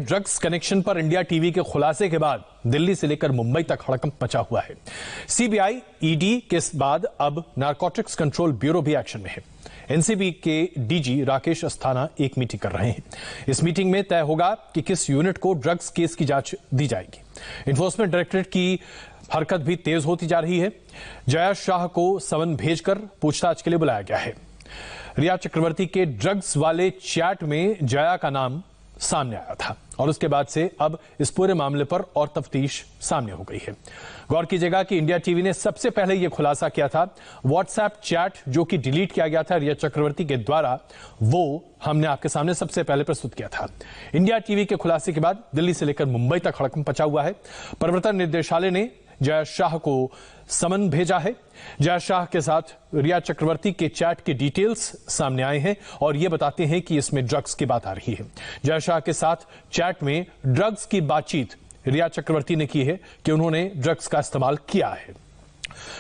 Drugs connection पर India TV के खुलासे के बाद दिल्ली से लेकर मुंबई तक हड़कंप मचा हुआ है। सीबीआई, ईडी के बाद अब नारकोटिक्स कंट्रोल ब्यूरो भी एक्शन में है। एनसीबी के डीजी राकेश अस्थाना एक मीटिंग कर रहे हैं। इस मीटिंग में तय होगा कि किस यूनिट को ड्रग्स केस की जांच दी जाएगी। एनफोर्समेंट डायरेक्टरेट की हरकत भी तेज होती जा रही है। जया शाह को समन भेजकर पूछताछ के लिए बुलाया गया है। रिया चक्रवर्ती के ड्रग्स वाले चैट में जया का नाम सामने आया था और उसके बाद से अब इस पूरे मामले पर और तफ्तीश सामने हो गई है। गौर कीजिएगा कि इंडिया टीवी ने सबसे पहले यह खुलासा किया था। व्हाट्सएप चैट जो कि डिलीट किया गया था रिया चक्रवर्ती के द्वारा, वो हमने आपके सामने सबसे पहले प्रस्तुत किया था। इंडिया टीवी के खुलासे के बाद दिल्ली से लेकर मुंबई तक हड़कंप मचा हुआ है। प्रवर्तन निदेशालय ने जया शाह को समन भेजा है। जया शाह के साथ रिया चक्रवर्ती के चैट के डिटेल्स सामने आए हैं और ये बताते हैं कि इसमें ड्रग्स की बात आ रही है। जया शाह के साथ चैट में ड्रग्स की बातचीत रिया चक्रवर्ती ने की है कि उन्होंने ड्रग्स का इस्तेमाल किया है।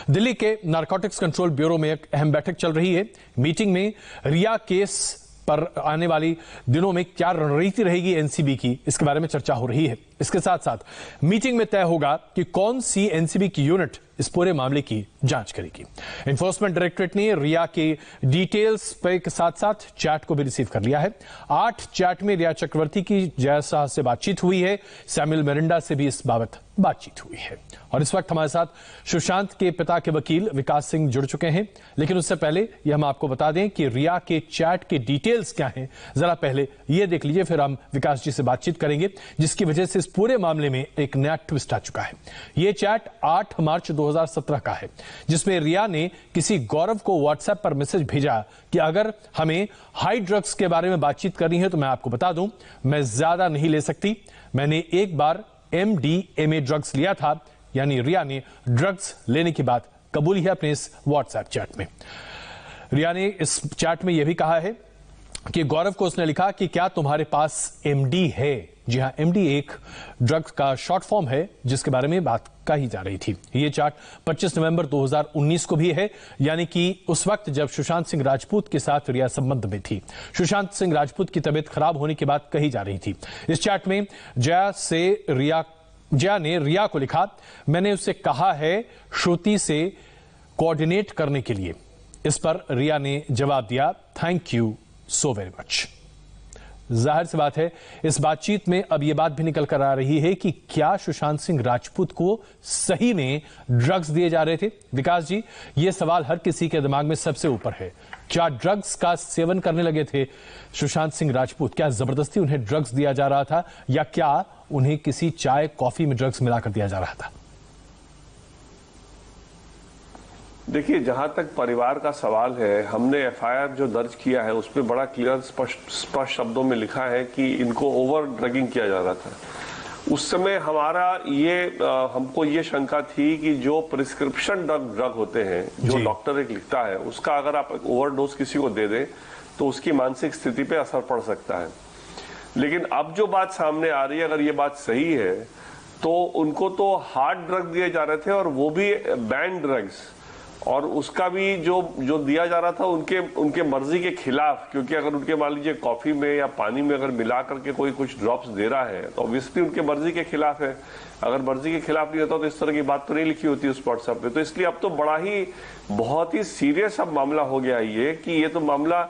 दिल्ली के नारकोटिक्स कंट्रोल ब्यूरो में एक अहम बैठक चल रही है। मीटिंग में रिया केस पर आने वाली दिनों में क्या रणनीति रहेगी एनसीबी की, इसके बारे में चर्चा हो रही है। इसके साथ साथ मीटिंग में तय होगा कि कौन सी एनसीबी की यूनिट इस पूरे मामले की जांच करेगी। एनफोर्समेंट डायरेक्टरेट ने रिया के डिटेल्स के साथ साथ चैट को भी रिसीव कर लिया है। 8 चैट में रिया चक्रवर्ती की जया शाह से बातचीत हुई है। सैमुअल मिरिंडा से भी इस बाबत बातचीत हुई है। और इस वक्त हमारे साथ सुशांत के पिता के वकील विकास सिंह जुड़ चुके हैं। लेकिन उससे पहले ये हम आपको बता दें कि रिया के चैट के डिटेल्स क्या हैं, जरा पहले ये देख लीजिए, फिर हम विकास जी से बातचीत करेंगे, जिसकी वजह से इस पूरे मामले में एक नया ट्विस्ट आ चुका है। ये चैट 8 मार्च 2017 का है, जिसमें रिया ने किसी गौरव को व्हाट्सएप पर मैसेज भेजा कि अगर हमें हाई ड्रग्स के बारे में बातचीत करनी है तो मैं आपको बता दूं, मैं ज्यादा नहीं ले सकती। मैंने एक बार MDMA ड्रग्स लिया था। यानी रिया ने ड्रग्स लेने की बात कबूली है अपने इस व्हाट्सएप चैट में। रिया ने इस चैट में यह भी कहा है कि गौरव को उसने लिखा कि क्या तुम्हारे पास MD है। जी हां, MD एक ड्रग्स का शॉर्ट फॉर्म है जिसके बारे में बात कही जा रही थी। यह चैट 25 नवंबर 2019 को भी है, यानी कि उस वक्त जब सुशांत सिंह राजपूत के साथ रिया संबंध में थी। सुशांत सिंह राजपूत की तबीयत खराब होने की बात कही जा रही थी। इस चैट में जया ने रिया को लिखा, मैंने उससे कहा है श्रुति से कोऑर्डिनेट करने के लिए। इस पर रिया ने जवाब दिया, thank you so very much. जाहिर सी बात है, इस बातचीत में अब यह बात भी निकल कर आ रही है कि क्या सुशांत सिंह राजपूत को सही में ड्रग्स दिए जा रहे थे। विकास जी, यह सवाल हर किसी के दिमाग में सबसे ऊपर है। क्या ड्रग्स का सेवन करने लगे थे सुशांत सिंह राजपूत? क्या जबरदस्ती उन्हें ड्रग्स दिया जा रहा था या क्या उन्हें किसी चाय कॉफी में ड्रग्स मिलाकर दिया जा रहा था? देखिए, जहां तक परिवार का सवाल है, हमने एफआईआर जो दर्ज किया है उसमें बड़ा क्लियर स्पष्ट शब्दों में लिखा है कि इनको ओवर ड्रगिंग किया जा रहा था। उस समय हमको ये शंका थी कि जो प्रिस्क्रिप्शन ड्रग होते हैं, जो डॉक्टर एक लिखता है, उसका अगर आप ओवरडोज किसी को दे दें तो उसकी मानसिक स्थिति पे असर पड़ सकता है। लेकिन अब जो बात सामने आ रही है, अगर ये बात सही है तो उनको तो हार्ड ड्रग दिए जा रहे थे और वो भी बैन ड्रग्स, और उसका भी जो दिया जा रहा था उनके मर्जी के खिलाफ। क्योंकि अगर उनके मान लीजिए कॉफी में या पानी में अगर मिला करके कोई कुछ ड्रॉप्स दे रहा है तो ऑब्वियसली उनके मर्जी के खिलाफ है। अगर मर्जी के खिलाफ नहीं होता तो इस तरह की बात तो नहीं लिखी होती उस व्हाट्सएप पे। तो इसलिए अब तो बहुत ही सीरियस अब मामला हो गया ये कि ये तो मामला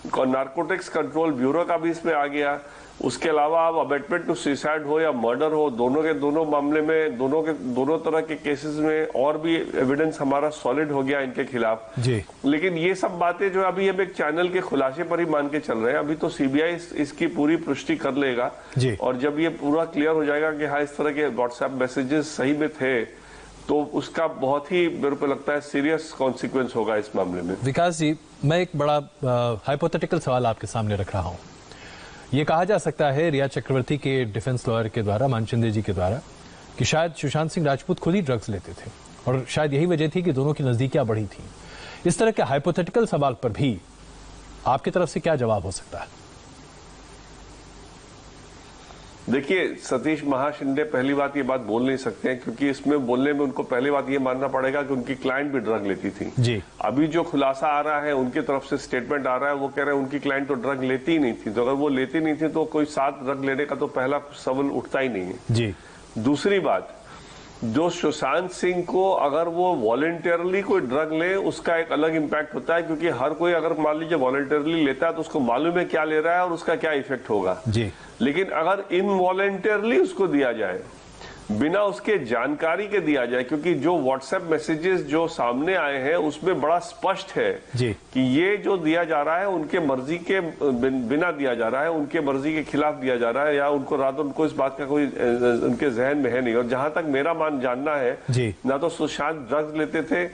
नारकोटिक्स कंट्रोल ब्यूरो का भी इसमें आ गया। उसके अलावा अब अबेटमेंट टू सुसाइड हो या मर्डर हो, दोनों मामले में दोनों तरह के केसेस में और भी एविडेंस हमारा सॉलिड हो गया इनके खिलाफ जी। लेकिन ये सब बातें जो अभी हम एक चैनल के खुलासे पर ही मान के चल रहे हैं। अभी तो सीबीआई इसकी पूरी पुष्टि कर लेगा और जब ये पूरा क्लियर हो जाएगा कि हाँ इस तरह के व्हाट्सएप मैसेजेस सही में थे तो उसका बहुत ही मेरे को लगता है सीरियस कॉन्सिक्वेंस होगा इस मामले में। विकास जी, मैं एक बड़ा हाइपोथेटिकल सवाल आपके सामने रख रहा हूं। यह कहा जा सकता है रिया चक्रवर्ती के डिफेंस लॉयर के द्वारा, मानचंदे जी के द्वारा, कि शायद सुशांत सिंह राजपूत खुद ही ड्रग्स लेते थे और शायद यही वजह थी कि दोनों की नजदीकियां बढ़ी थी। इस तरह के हाइपोथेटिकल सवाल पर भी आपकी तरफ से क्या जवाब हो सकता है? देखिए, सतीश महाशिंदे पहली बात ये बात बोल नहीं सकते हैं, क्योंकि इसमें बोलने में उनको पहली बात ये मानना पड़ेगा कि उनकी क्लाइंट भी ड्रग लेती थी जी। अभी जो खुलासा आ रहा है, उनकी तरफ से स्टेटमेंट आ रहा है, वो कह रहे हैं उनकी क्लाइंट तो ड्रग लेती ही नहीं थी। तो अगर वो लेती नहीं थी तो कोई साथ ड्रग लेने का तो पहला सवाल उठता ही नहीं है जी। दूसरी बात, जो सुशांत सिंह को अगर वो वॉलंटियरली कोई ड्रग ले, उसका एक अलग इंपैक्ट होता है, क्योंकि हर कोई अगर मान लीजिए वॉलंटियरली लेता है तो उसको मालूम है क्या ले रहा है और उसका क्या इफेक्ट होगा जी। लेकिन अगर इनवॉलंटियरली उसको दिया जाए, बिना उसके जानकारी के दिया जाए, क्योंकि जो व्हाट्सएप मैसेजेस जो सामने आए हैं उसमें बड़ा स्पष्ट है जी। कि ये जो दिया जा रहा है उनके मर्जी के बिना दिया जा रहा है, उनके मर्जी के खिलाफ दिया जा रहा है, या उनको रात उनको इस बात का कोई उनके जहन में है नहीं। और जहां तक मेरा जानना है, ना तो सुशांत ड्रग्स लेते थे,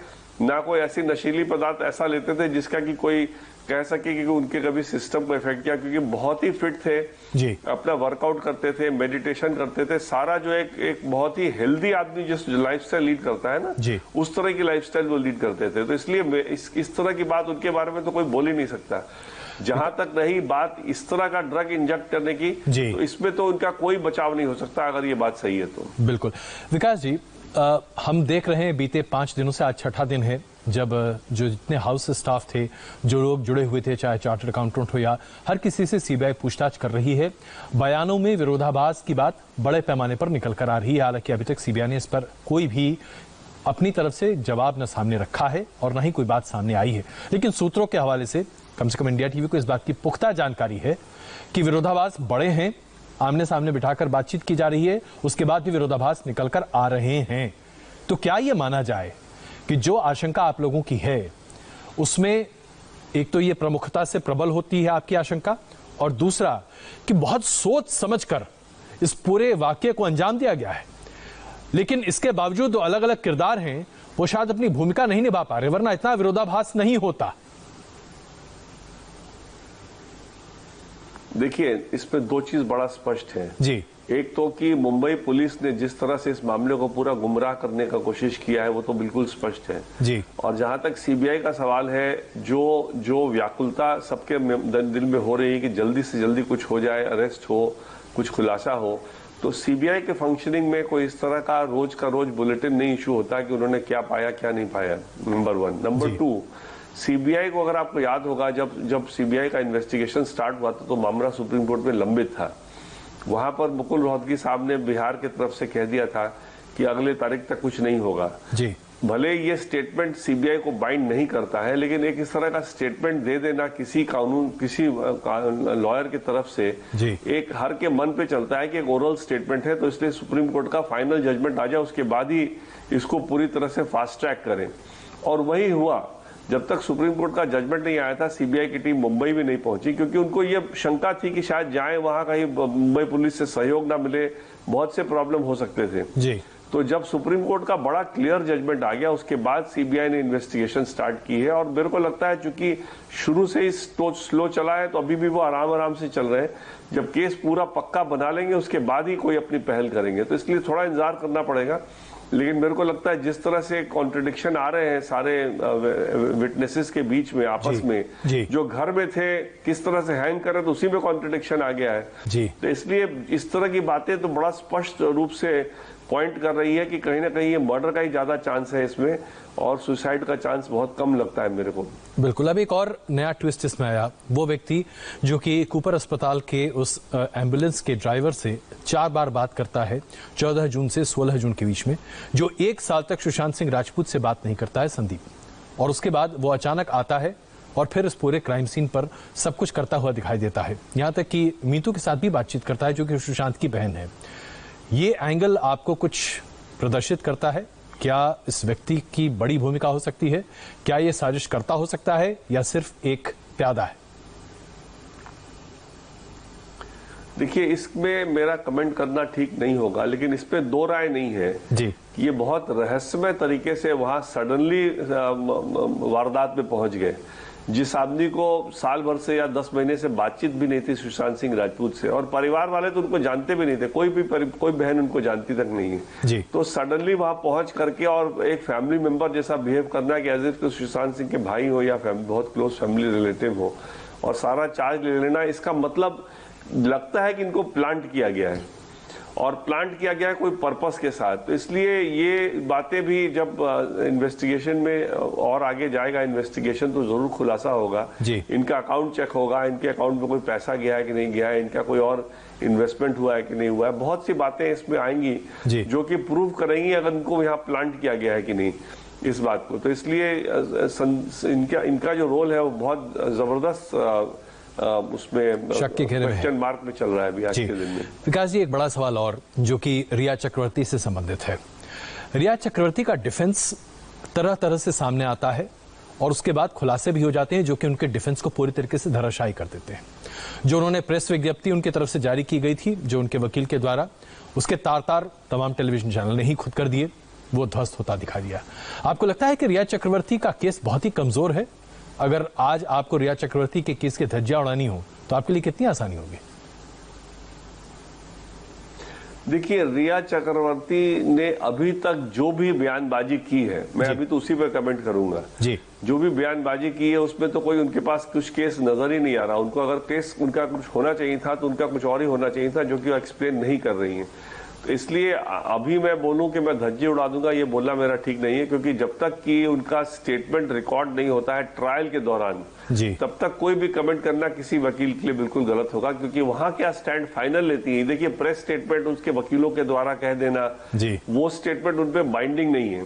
ना कोई ऐसी नशीली पदार्थ ऐसा लेते थे जिसका कि कोई कह सके कि उनके कभी सिस्टम को इफेक्ट किया, क्योंकि बहुत ही फिट थे जी। अपना वर्कआउट करते थे, मेडिटेशन करते थे, सारा जो एक बहुत ही हेल्दी आदमी जिस लाइफस्टाइल लीड करता है ना जी, उस तरह की लाइफस्टाइल वो लीड करते थे। तो इसलिए इस तरह की बात उनके बारे में तो कोई बोल ही नहीं सकता। जहां तक रही बात इस तरह का ड्रग इंजेक्ट करने की, तो इसमें तो उनका कोई बचाव नहीं हो सकता अगर ये बात सही है तो। बिल्कुल विकास जी, हम देख रहे हैं बीते 5 दिनों से आज छठा दिन है जब जो जितने हाउस स्टाफ थे, जो लोग जुड़े हुए थे, चाहे चार्टर्ड अकाउंटेंट हो या हर किसी से सीबीआई पूछताछ कर रही है। बयानों में विरोधाभास की बात बड़े पैमाने पर निकल कर आ रही है। हालांकि अभी तक सीबीआई ने इस पर कोई भी अपनी तरफ से जवाब न सामने रखा है और न ही कोई बात सामने आई है, लेकिन सूत्रों के हवाले से कम इंडिया टीवी को इस बात की पुख्ता जानकारी है कि विरोधाभास बड़े हैं, आमने सामने बिठाकर बातचीत की जा रही है, उसके बाद भी विरोधाभास निकलकर आ रहे हैं। तो क्या यह माना जाए कि जो आशंका आप लोगों की है उसमें एक तो ये प्रमुखता से प्रबल होती है आपकी आशंका, और दूसरा कि बहुत सोच समझकर इस पूरे वाकये को अंजाम दिया गया है, लेकिन इसके बावजूद जो अलग अलग किरदार हैं वो शायद अपनी भूमिका नहीं निभा पा रहे, वरना इतना विरोधाभास नहीं होता। देखिए, इसमें दो चीज बड़ा स्पष्ट है जी। एक तो कि मुंबई पुलिस ने जिस तरह से इस मामले को पूरा गुमराह करने का कोशिश किया है वो तो बिल्कुल स्पष्ट है जी। और जहां तक सीबीआई का सवाल है, जो व्याकुलता सबके दिल में हो रही है कि जल्दी से जल्दी कुछ हो जाए, अरेस्ट हो, कुछ खुलासा हो, तो सीबीआई के फंक्शनिंग में कोई इस तरह का रोज बुलेटिन नहीं इशू होता कि उन्होंने क्या पाया क्या नहीं पाया, नंबर 1। नंबर 2, सीबीआई को अगर आपको याद होगा, जब सीबीआई का इन्वेस्टिगेशन स्टार्ट हुआ था तो मामला सुप्रीम कोर्ट में लंबित था। वहां पर मुकुल रोहतगी साहब ने बिहार की तरफ से कह दिया था कि अगले तारीख तक कुछ नहीं होगा जी। भले ये स्टेटमेंट सीबीआई को बाइंड नहीं करता है, लेकिन एक इस तरह का स्टेटमेंट दे देना किसी लॉयर की तरफ से एक हर के मन पे चलता है कि एक ओरल स्टेटमेंट है, तो इसलिए सुप्रीम कोर्ट का फाइनल जजमेंट आ जाए उसके बाद ही इसको पूरी तरह से फास्ट ट्रैक करें। और वही हुआ। जब तक सुप्रीम कोर्ट का जजमेंट नहीं आया था, सीबीआई की टीम मुंबई भी नहीं पहुंची, क्योंकि उनको ये शंका थी कि शायद जाए वहां कहीं मुंबई पुलिस से सहयोग ना मिले, बहुत से प्रॉब्लम हो सकते थे जी। तो जब सुप्रीम कोर्ट का बड़ा क्लियर जजमेंट आ गया, उसके बाद सीबीआई ने इन्वेस्टिगेशन स्टार्ट की है। और मेरे को लगता है चूंकि शुरू से ही स्लो चला है, तो अभी भी वो आराम से चल रहे हैं। जब केस पूरा पक्का बना लेंगे उसके बाद ही कोई अपनी पहल करेंगे, तो इसलिए थोड़ा इंतजार करना पड़ेगा। लेकिन मेरे को लगता है जिस तरह से कॉन्ट्रडिक्शन आ रहे हैं सारे विटनेसेस के बीच में आपस में, जो घर में थे किस तरह से हैंग कर रहे, तो उसी में कॉन्ट्रडिक्शन आ गया है। तो इसलिए इस तरह की बातें तो बड़ा स्पष्ट रूप से पॉइंट कर रही है कि कहीं ना कहीं ये मर्डर का ही ज्यादा चांस है इसमें, और सुसाइड का चांस बहुत कम लगता है मेरे को। बिल्कुल। अब एक और नया ट्विस्ट इसमें आया। वो व्यक्ति जो कि कूपर अस्पताल के उस एम्बुलेंस के ड्राइवर से 4 बार बात करता है 14 जून से 16 जून के बीच में, जो 1 साल तक सुशांत सिंह राजपूत से बात नहीं करता है, संदीप, और उसके बाद वो अचानक आता है और फिर इस पूरे क्राइम सीन पर सब कुछ करता हुआ दिखाई देता है। यहाँ तक कि मीतू के साथ भी बातचीत करता है जो कि सुशांत की बहन है। ये एंगल आपको कुछ प्रदर्शित करता है? क्या इस व्यक्ति की बड़ी भूमिका हो सकती है? क्या ये साजिश करता हो सकता है या सिर्फ एक प्यादा है? देखिए, इसमें मेरा कमेंट करना ठीक नहीं होगा, लेकिन इस पे दो राय नहीं है जी कि ये बहुत रहस्यमय तरीके से वहां सडनली वारदात में पहुंच गए। जिस आदमी को साल भर से या 10 महीने से बातचीत भी नहीं थी सुशांत सिंह राजपूत से, और परिवार वाले तो उनको जानते भी नहीं थे, कोई बहन उनको जानती तक नहीं है जी। तो सडनली वहां पहुंच करके और एक फैमिली मेंबर जैसा बिहेव करना कि एज इफ सुशांत सिंह के भाई हो या बहुत क्लोज फैमिली रिलेटिव हो, और सारा चार्ज ले लेना, इसका मतलब लगता है कि इनको प्लांट किया गया है। और प्लांट किया गया है कोई पर्पस के साथ। तो इसलिए ये बातें भी जब इन्वेस्टिगेशन में और आगे जाएगा इन्वेस्टिगेशन तो जरूर खुलासा होगा। इनका अकाउंट चेक होगा, इनके अकाउंट में कोई पैसा गया है कि नहीं गया है, इनका कोई और इन्वेस्टमेंट हुआ है कि नहीं हुआ है, बहुत सी बातें इसमें आएंगी जो कि प्रूव करेंगी अगर इनको यहाँ प्लांट किया गया है कि नहीं इस बात को। तो इसलिए इनका जो रोल है वो बहुत जबरदस्त उसमें शक के घेरे में क्वेश्चन मार्क में चल रहा है अभी आज के दिन में। विकास जी, एक बड़ा सवाल और जो कि रिया चक्रवर्ती से संबंधित है। रिया चक्रवर्ती का डिफेंस तरह तरह से सामने आता है और उसके बाद खुलासे भी हो जाते हैं जो कि उनके डिफेंस को पूरी तरीके से धराशायी कर देते हैं। जो उन्होंने प्रेस विज्ञप्ति उनकी तरफ से जारी की गई थी जो उनके वकील के द्वारा, उसके तार तमाम टेलीविजन चैनल ने ही खुद कर दिए, वो ध्वस्त होता दिखाई दिया। आपको लगता है कि रिया चक्रवर्ती का केस बहुत ही कमजोर है? अगर आज आपको रिया चक्रवर्ती के केस की धज्जियां उड़ानी हो तो आपके लिए कितनी आसानी होगी? देखिए, रिया चक्रवर्ती ने अभी तक जो भी बयानबाजी की है, मैं अभी तो उसी पर कमेंट करूंगा जी। जो भी बयानबाजी की है उसमें तो कोई उनके पास कुछ केस नजर ही नहीं आ रहा। उनको अगर केस उनका कुछ होना चाहिए था तो उनका कुछ और ही होना चाहिए था, जो कि वो एक्सप्लेन नहीं कर रही है। तो इसलिए अभी मैं बोलूं कि मैं धज्जी उड़ा दूंगा, ये बोलना मेरा ठीक नहीं है, क्योंकि जब तक कि उनका स्टेटमेंट रिकॉर्ड नहीं होता है ट्रायल के दौरान तब तक कोई भी कमेंट करना किसी वकील के लिए बिल्कुल गलत होगा, क्योंकि वहां क्या स्टैंड फाइनल लेती है। देखिए, प्रेस स्टेटमेंट उसके वकीलों के द्वारा कह देना, वो स्टेटमेंट उन पर बाइंडिंग नहीं है,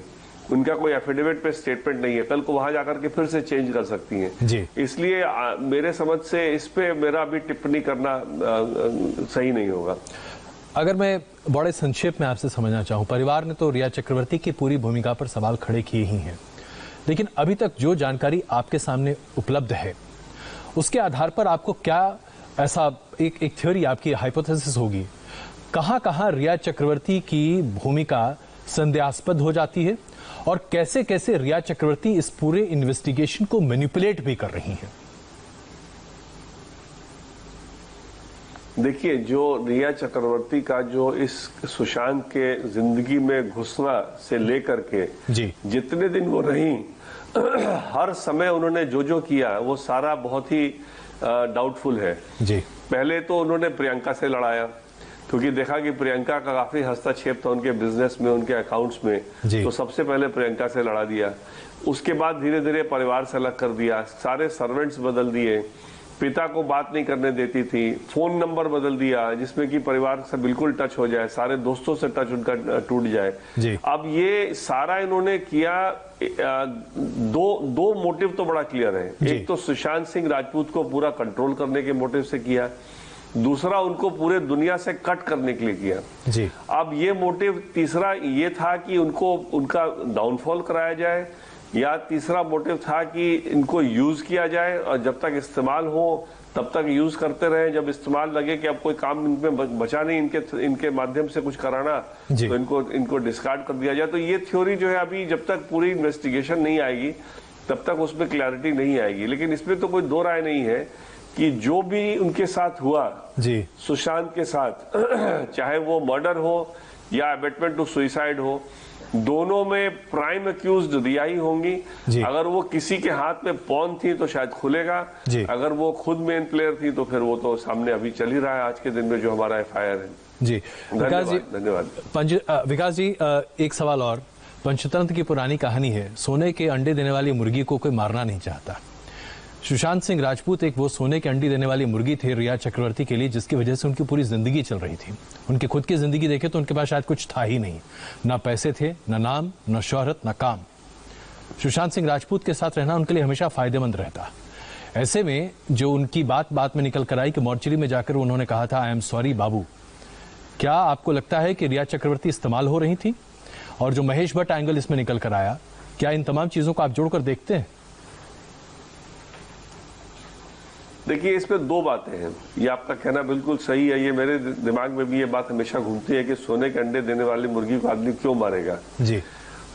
उनका कोई एफिडेविट पे स्टेटमेंट नहीं है, कल को वहां जाकर के फिर से चेंज कर सकती हैं। इसलिए मेरे समझ से इस पे मेरा अभी टिप्पणी करना सही नहीं होगा। अगर मैं बड़े संक्षेप में आपसे समझना चाहूं, परिवार ने तो रिया चक्रवर्ती की पूरी भूमिका पर सवाल खड़े किए ही हैं, लेकिन अभी तक जो जानकारी आपके सामने उपलब्ध है उसके आधार पर आपको क्या ऐसा एक थ्योरी, आपकी हाइपोथेसिस होगी, कहां रिया चक्रवर्ती की भूमिका संदेहास्पद हो जाती है और कैसे कैसे रिया चक्रवर्ती इस पूरे इन्वेस्टिगेशन को मैनिपुलेट भी कर रही हैं? देखिए, जो रिया चक्रवर्ती का जो इस सुशांत के जिंदगी में घुसना से लेकर के जितने दिन वो रही, हर समय उन्होंने जो किया वो सारा बहुत ही डाउटफुल है। पहले तो उन्होंने प्रियंका से लड़ाया, क्योंकि देखा कि प्रियंका का काफी हस्तक्षेप था उनके बिजनेस में, उनके अकाउंट्स में, तो सबसे पहले प्रियंका से लड़ा दिया। उसके बाद धीरे धीरे परिवार से अलग कर दिया, सारे सर्वेंट्स बदल दिए, पिता को बात नहीं करने देती थी, फोन नंबर बदल दिया जिसमें कि परिवार से बिल्कुल टच हो जाए, सारे दोस्तों से टच उनका टूट जाए। अब ये सारा इन्होंने किया, दो मोटिव तो बड़ा क्लियर है। एक तो सुशांत सिंह राजपूत को पूरा कंट्रोल करने के मोटिव से किया, दूसरा उनको पूरे दुनिया से कट करने के लिए किया। अब ये मोटिव तीसरा ये था कि उनको उनका डाउनफॉल कराया जाए, या तीसरा मोटिव था कि इनको यूज किया जाए और जब तक इस्तेमाल हो तब तक यूज करते रहे, जब इस्तेमाल लगे कि अब कोई काम इनमें बचा नहीं इनके माध्यम से कुछ कराना, तो इनको डिस्कार्ड कर दिया जाए। तो ये थ्योरी जो है अभी जब तक पूरी इन्वेस्टिगेशन नहीं आएगी तब तक उसमें क्लैरिटी नहीं आएगी। लेकिन इसमें तो कोई दो राय नहीं है कि जो भी उनके साथ हुआ सुशांत के साथ, चाहे वो मर्डर हो या अबेटमेंट टू सुसाइड हो, दोनों में प्राइम अक्यूज्ड रिया ही होंगी। अगर वो किसी के हाथ में पॉन थी तो शायद खुलेगा, अगर वो खुद मेन प्लेयर थी तो फिर वो तो सामने अभी चल ही रहा है आज के दिन में जो हमारा एफआईआर है। जी धन्यवाद। विकास जी, एक सवाल और, पंचतंत्र की पुरानी कहानी है, सोने के अंडे देने वाली मुर्गी को कोई मारना नहीं चाहता। सुशांत सिंह राजपूत एक वो सोने के अंडे देने वाली मुर्गी थे रिया चक्रवर्ती के लिए, जिसकी वजह से उनकी पूरी जिंदगी चल रही थी। उनकी खुद की जिंदगी देखे तो उनके पास शायद कुछ था ही नहीं, ना पैसे थे, ना नाम, ना शोहरत, ना काम। सुशांत सिंह राजपूत के साथ रहना उनके लिए हमेशा फायदेमंद रहता। ऐसे में जो उनकी बात में निकल कर आई कि मॉर्चरी में जाकर उन्होंने कहा था आई एम सॉरी बाबू, क्या आपको लगता है कि रिया चक्रवर्ती इस्तेमाल हो रही थी? और जो महेश भट्ट एंगल इसमें निकल कर आया, क्या इन तमाम चीजों को आप जोड़कर देखते हैं? देखिए, इसमें दो बातें हैं। ये आपका कहना बिल्कुल सही है, ये मेरे दिमाग में भी ये बात हमेशा घूमती है कि सोने के अंडे देने वाली मुर्गी को आदमी क्यों मारेगा।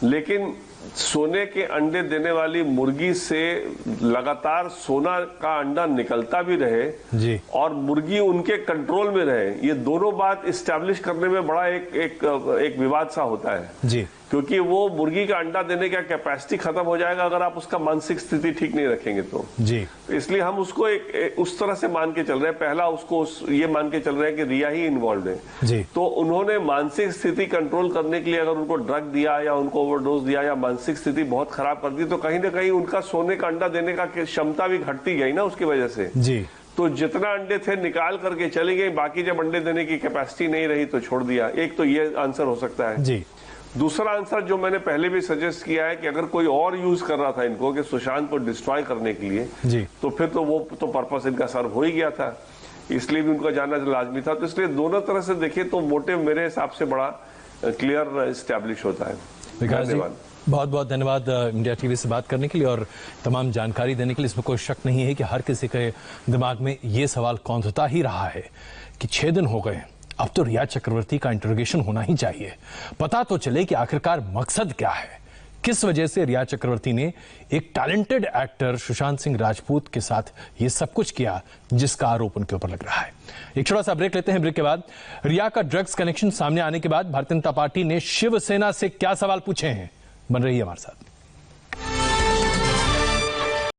लेकिन सोने के अंडे देने वाली मुर्गी से लगातार सोना का अंडा निकलता भी रहे और मुर्गी उनके कंट्रोल में रहे, ये दोनों बात इस्टेब्लिश करने में बड़ा एक विवाद सा होता है। क्योंकि वो मुर्गी का अंडा देने का कैपेसिटी खत्म हो जाएगा अगर आप उसका मानसिक स्थिति ठीक नहीं रखेंगे तो जी। इसलिए हम उसको उस तरह से मान के चल रहे हैं। पहला उसको ये मान के चल रहे हैं कि रिया ही इन्वॉल्व है जी। तो उन्होंने मानसिक स्थिति कंट्रोल करने के लिए अगर उनको ड्रग दिया या उनको ओवरडोज दिया या मानसिक स्थिति बहुत खराब कर दी तो कहीं ना कहीं उनका सोने का अंडा देने का क्षमता भी घटती गई ना उसकी वजह से जी। तो जितना अंडे थे निकाल करके चली गई, बाकी जब अंडे देने की कैपेसिटी नहीं रही तो छोड़ दिया। एक तो ये आंसर हो सकता है जी। दूसरा आंसर जो मैंने पहले भी सजेस्ट किया है कि अगर कोई और यूज कर रहा था इनको कि सुशांत को डिस्ट्रॉय करने के लिए जी। तो फिर तो वो तो पर्पस इनका सर्व हो ही गया था, इसलिए भी उनका जाना लाजमी था। तो इसलिए दोनों तरह से देखिए तो मोटिव मेरे हिसाब से बड़ा क्लियर एस्टैब्लिश होता है। धन्यवाद, बहुत बहुत धन्यवाद इंडिया टीवी से बात करने के लिए और तमाम जानकारी देने के लिए। इसमें कोई शक नहीं है कि हर किसी के दिमाग में ये सवाल कौंधता ही रहा है कि 6 दिन हो गए, अब तो रिया चक्रवर्ती का इंटरोगेशन होना ही चाहिए, पता तो चले कि आखिरकार मकसद क्या है, किस वजह से रिया चक्रवर्ती ने एक टैलेंटेड एक्टर सुशांत सिंह राजपूत के साथ ये सब कुछ किया जिसका आरोप उनके ऊपर लग रहा है। एक छोटा सा ब्रेक लेते हैं। ब्रेक के बाद रिया का ड्रग्स कनेक्शन सामने आने के बाद भारतीय जनता पार्टी ने शिवसेना से क्या सवाल पूछे हैं, बन रही है हमारे साथ।